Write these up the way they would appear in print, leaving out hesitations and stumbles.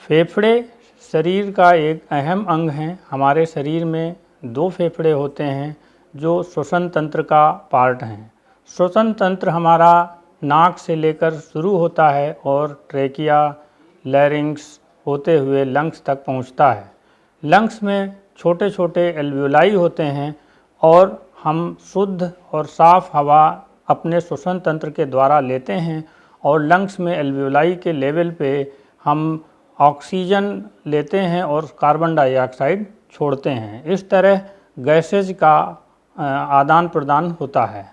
फेफड़े शरीर का एक अहम अंग हैं। हमारे शरीर में 2 फेफड़े होते हैं जो श्वसन तंत्र का पार्ट हैं। श्वसन तंत्र हमारा नाक से लेकर शुरू होता है और ट्रेकिया, लैरिंक्स होते हुए लंग्स तक पहुंचता है। लंग्स में छोटे छोटे एल्वियोलाई होते हैं और हम शुद्ध और साफ हवा अपने श्वसन तंत्र के द्वारा लेते हैं और लंग्स में एल्वियोलाई के लेवल पे हम ऑक्सीजन लेते हैं और कार्बन डाइऑक्साइड छोड़ते हैं। इस तरह गैसेज का आदान प्रदान होता है।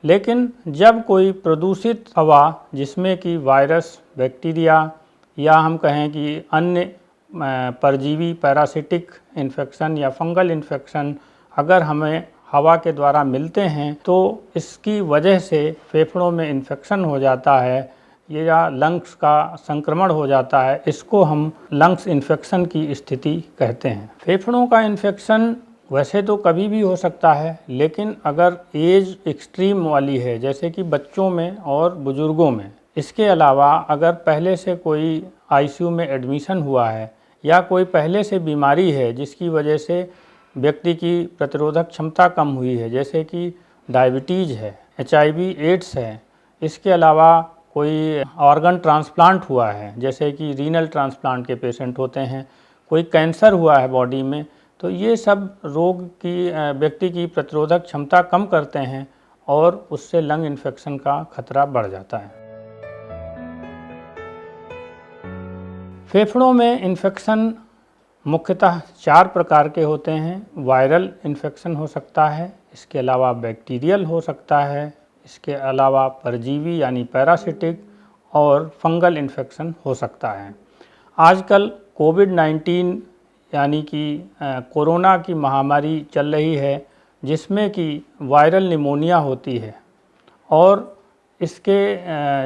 लेकिन जब कोई प्रदूषित हवा जिसमें कि वायरस, बैक्टीरिया या हम कहें कि अन्य परजीवी पैरासिटिक इन्फेक्शन या फंगल इन्फेक्शन अगर हमें हवा के द्वारा मिलते हैं तो इसकी वजह से फेफड़ों में इन्फेक्शन हो जाता है या लंग्स का संक्रमण हो जाता है। इसको हम लंग्स इन्फेक्शन की स्थिति कहते हैं। फेफड़ों का इन्फेक्शन वैसे तो कभी भी हो सकता है, लेकिन अगर एज एक्सट्रीम वाली है जैसे कि बच्चों में और बुजुर्गों में, इसके अलावा अगर पहले से कोई आईसीयू में एडमिशन हुआ है या कोई पहले से बीमारी है जिसकी वजह से व्यक्ति की प्रतिरोधक क्षमता कम हुई है, जैसे कि डायबिटीज़ है, HIV एड्स है, इसके अलावा कोई ऑर्गन ट्रांसप्लांट हुआ है जैसे कि रीनल ट्रांसप्लांट के पेशेंट होते हैं, कोई कैंसर हुआ है बॉडी में, तो ये सब रोग की व्यक्ति की प्रतिरोधक क्षमता कम करते हैं और उससे लंग इन्फेक्शन का खतरा बढ़ जाता है। फेफड़ों में इन्फेक्शन मुख्यतः 4 प्रकार के होते हैं। वायरल इन्फेक्शन हो सकता है, इसके अलावा बैक्टीरियल हो सकता है, इसके अलावा परजीवी यानी पैरासिटिक और फंगल इन्फेक्शन हो सकता है। आजकल कोविड-19 यानी कि कोरोना की महामारी चल रही है जिसमें कि वायरल निमोनिया होती है और इसके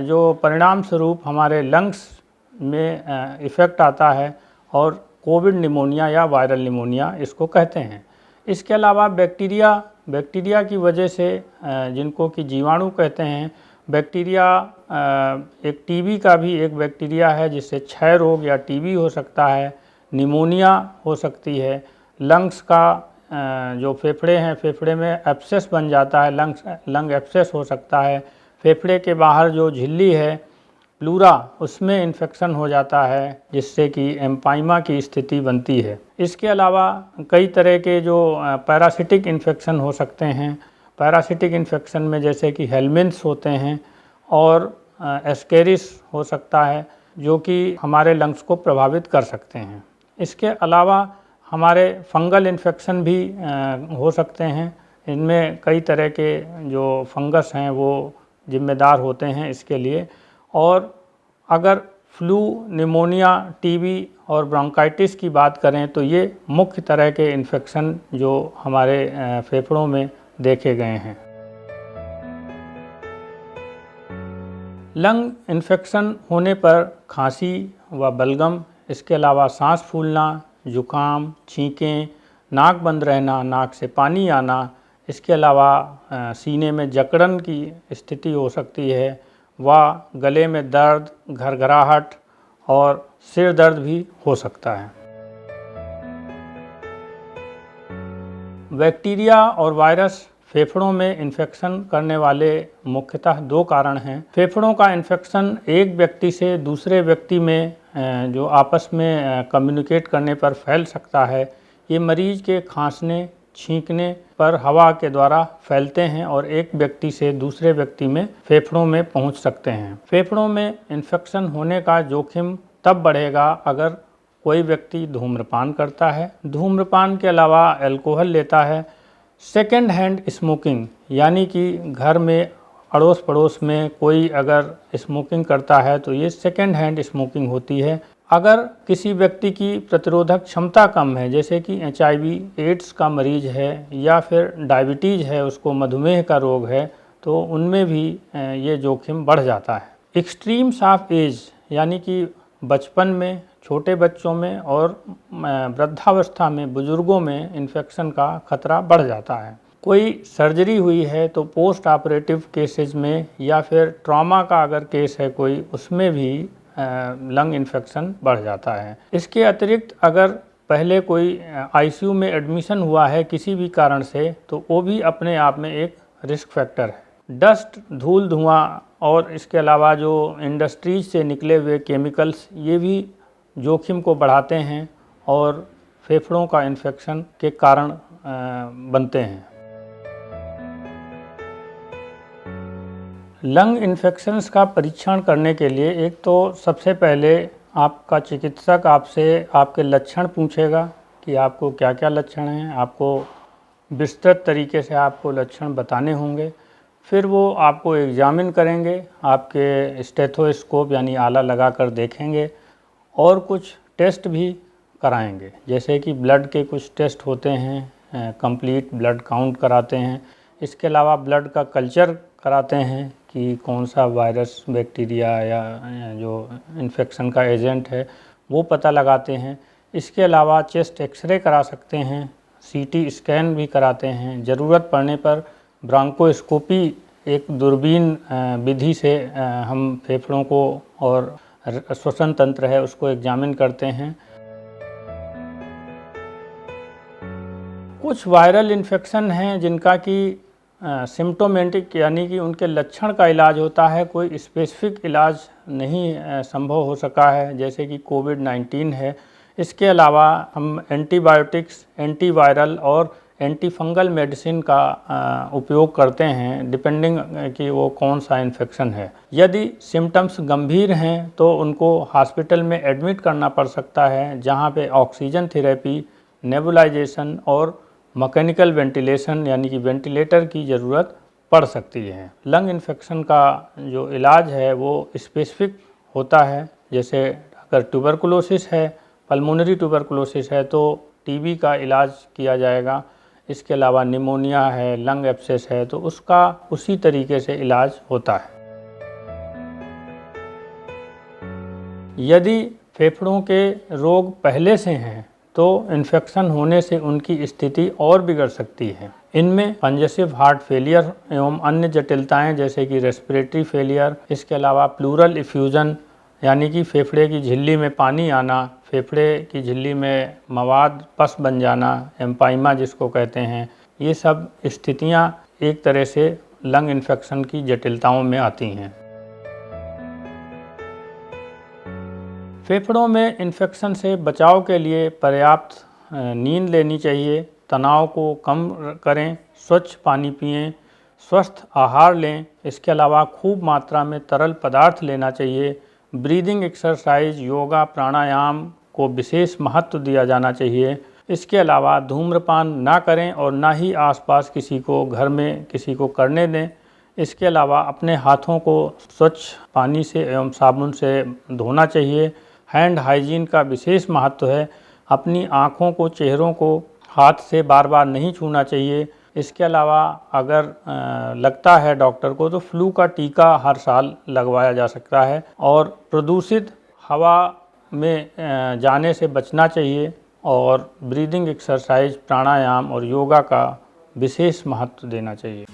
जो परिणाम स्वरूप हमारे लंग्स में इफ़ेक्ट आता है और कोविड निमोनिया या वायरल निमोनिया इसको कहते हैं। इसके अलावा बैक्टीरिया की वजह से जिनको कि जीवाणु कहते हैं, बैक्टीरिया एक टीबी का भी एक बैक्टीरिया है जिससे क्षय रोग या टीबी हो सकता है, निमोनिया हो सकती है, लंग्स का जो फेफड़े हैं फेफड़े में एब्सेस बन जाता है, लंग एब्सेस हो सकता है, फेफड़े के बाहर जो झिल्ली है प्लूरा उसमें इन्फेक्शन हो जाता है जिससे कि एम्पाइमा की स्थिति बनती है। इसके अलावा कई तरह के जो पैरासिटिक इन्फेक्शन हो सकते हैं। पैरासिटिक इन्फेक्शन में जैसे कि हेलमिन्थ्स होते हैं और एस्केरिस हो सकता है जो कि हमारे लंग्स को प्रभावित कर सकते हैं। इसके अलावा हमारे फंगल इन्फेक्शन भी हो सकते हैं। इनमें कई तरह के जो फंगस हैं वो जिम्मेदार होते हैं इसके लिए। और अगर फ्लू, निमोनिया, टीबी और ब्रोंकाइटिस की बात करें तो ये मुख्य तरह के इन्फेक्शन जो हमारे फेफड़ों में देखे गए हैं। लंग इन्फेक्शन होने पर खांसी व बलगम, इसके अलावा सांस फूलना, जुकाम, छींकें, नाक बंद रहना, नाक से पानी आना, इसके अलावा सीने में जकड़न की स्थिति हो सकती है व गले में दर्द, घरघराहट और सिर दर्द भी हो सकता है। बैक्टीरिया और वायरस फेफड़ों में इन्फेक्शन करने वाले मुख्यतः 2 कारण हैं। फेफड़ों का इन्फेक्शन एक व्यक्ति से दूसरे व्यक्ति में जो आपस में कम्युनिकेट करने पर फैल सकता है। ये मरीज के खांसने, छींकने पर हवा के द्वारा फैलते हैं और एक व्यक्ति से दूसरे व्यक्ति में फेफड़ों में पहुंच सकते हैं। फेफड़ों में इन्फेक्शन होने का जोखिम तब बढ़ेगा अगर कोई व्यक्ति धूम्रपान करता है, धूम्रपान के अलावा अल्कोहल लेता है, सेकेंड हैंड स्मोकिंग यानी कि घर में अड़ोस पड़ोस में कोई अगर स्मोकिंग करता है तो ये सेकेंड हैंड स्मोकिंग होती है। अगर किसी व्यक्ति की प्रतिरोधक क्षमता कम है जैसे कि HIV एड्स का मरीज है या फिर डायबिटीज़ है, उसको मधुमेह का रोग है, तो उनमें भी ये जोखिम बढ़ जाता है। एक्सट्रीम्स ऑफ एज यानी कि बचपन में, छोटे बच्चों में और वृद्धावस्था में, बुजुर्गों में इन्फेक्शन का खतरा बढ़ जाता है। कोई सर्जरी हुई है तो पोस्ट ऑपरेटिव केसेस में या फिर ट्रॉमा का अगर केस है कोई, उसमें भी लंग इन्फेक्शन बढ़ जाता है। इसके अतिरिक्त अगर पहले कोई आईसीयू में एडमिशन हुआ है किसी भी कारण से, तो वो भी अपने आप में एक रिस्क फैक्टर है। डस्ट, धूल, धुआं और इसके अलावा जो इंडस्ट्रीज से निकले हुए केमिकल्स, ये भी जोखिम को बढ़ाते हैं और फेफड़ों का इन्फेक्शन के कारण बनते हैं। लंग इन्फेक्शंस का परीक्षण करने के लिए एक तो सबसे पहले आपका चिकित्सक आपसे आपके लक्षण पूछेगा कि आपको क्या क्या लक्षण हैं। आपको विस्तृत तरीके से आपको लक्षण बताने होंगे। फिर वो आपको एग्जामिन करेंगे, आपके स्टेथोस्कोप यानी आला लगाकर देखेंगे और कुछ टेस्ट भी कराएंगे, जैसे कि ब्लड के कुछ टेस्ट होते हैं, कंप्लीट ब्लड काउंट कराते हैं। इसके अलावा ब्लड का कल्चर कराते हैं कि कौन सा वायरस, बैक्टीरिया या जो इन्फेक्शन का एजेंट है वो पता लगाते हैं। इसके अलावा चेस्ट एक्सरे करा सकते हैं, सीटी स्कैन भी कराते हैं। ज़रूरत पड़ने पर ब्रोंकोस्कोपी, एक दूरबीन विधि से हम फेफड़ों को और श्वसन तंत्र है उसको एग्जामिन करते हैं। कुछ वायरल इन्फेक्शन हैं जिनका कि सिम्टोमेटिक यानी कि उनके लक्षण का इलाज होता है, कोई स्पेसिफिक इलाज नहीं संभव हो सका है, जैसे कि कोविड-19 है। इसके अलावा हम एंटीबायोटिक्स, एंटीवायरल और एंटी फंगल मेडिसिन का उपयोग करते हैं, डिपेंडिंग कि वो कौन सा इन्फेक्शन है। यदि सिम्टम्स गंभीर हैं तो उनको हॉस्पिटल में एडमिट करना पड़ सकता है, जहाँ पे ऑक्सीजन थेरेपी, नेबुलाइजेशन और मैकेनिकल वेंटिलेशन यानी कि वेंटिलेटर की ज़रूरत पड़ सकती है। लंग इन्फेक्शन का जो इलाज है वो स्पेसिफिक होता है, जैसे अगर ट्यूबरकुलोसिस है, पल्मोनरी ट्यूबरकुलोसिस है तो टीबी का इलाज किया जाएगा। इसके अलावा निमोनिया है, लंग एब्सेस है तो उसका उसी तरीके से इलाज होता है। यदि फेफड़ों के रोग पहले से हैं तो इन्फेक्शन होने से उनकी स्थिति और बिगड़ सकती है। इनमें कंजेस्टिव हार्ट फेलियर एवं अन्य जटिलताएं जैसे कि रेस्पिरेटरी फेलियर, इसके अलावा प्लूरल इफ्यूजन यानी कि फेफड़े की झिल्ली में पानी आना, फेफड़े की झिल्ली में मवाद पस बन जाना, एम्पाइमा जिसको कहते हैं, ये सब स्थितियां एक तरह से लंग इन्फेक्शन की जटिलताओं में आती हैं। फेफड़ों में इन्फेक्शन से बचाव के लिए पर्याप्त नींद लेनी चाहिए, तनाव को कम करें, स्वच्छ पानी पिएं, स्वस्थ आहार लें। इसके अलावा खूब मात्रा में तरल पदार्थ लेना चाहिए। ब्रीदिंग एक्सरसाइज, योगा, प्राणायाम को विशेष महत्व दिया जाना चाहिए। इसके अलावा धूम्रपान ना करें और ना ही आसपास किसी को, घर में किसी को करने दें। इसके अलावा अपने हाथों को स्वच्छ पानी से एवं साबुन से धोना चाहिए। हैंड हाइजीन का विशेष महत्व है। अपनी आँखों को, चेहरों को हाथ से बार बार नहीं छूना चाहिए। इसके अलावा अगर लगता है डॉक्टर को तो फ्लू का टीका हर साल लगवाया जा सकता है और प्रदूषित हवा में जाने से बचना चाहिए और ब्रीदिंग एक्सरसाइज, प्राणायाम और योगा का विशेष महत्व देना चाहिए।